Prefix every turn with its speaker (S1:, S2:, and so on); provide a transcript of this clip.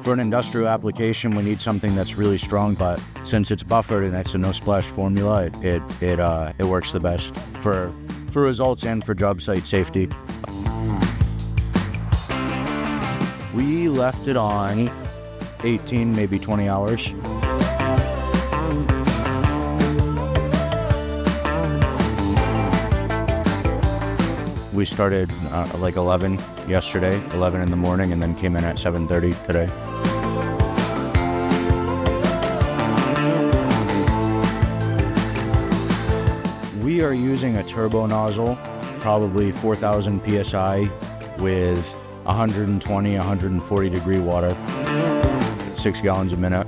S1: For an industrial application, we need something that's really strong, but since it's buffered and it's a no splash formula, it works the best for results and for job site safety. We left it on 18, maybe 20 hours. We started like 11 yesterday, 11 in the morning, and then came in at 7:30 today. We are using a turbo nozzle, probably 4,000 PSI with 120, 140 degree water, 6 gallons a minute.